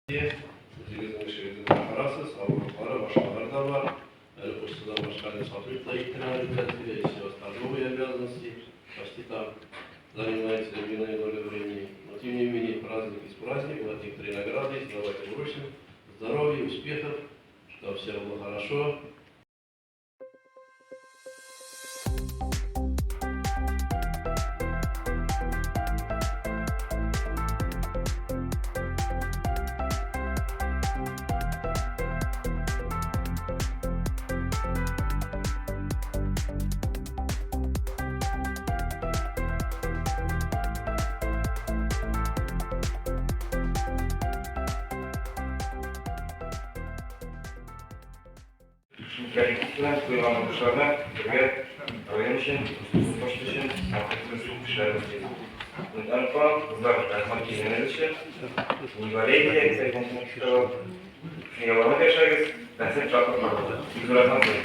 Sizin işinizde arası, sağlıkları, başkaları da var. Yani kursdan başka satılıkla ikna edilmesi ve işte остального обязанности. Почти там занимается именно долю времени. Но тем не менее праздник из праздника, вот некоторые награды есть, давайте бросим. Здоровья, успехов, чтобы все было хорошо. Gerçekten duyulan kuşlarına ve oyun için, koşu için, aktivitesi kuşlarımız için. Bundan sonra kızlar yazmak için invalidiyye, ise konuşmak yalanı yaşarız, ben seni çarpmak. Güzel anlatmayın.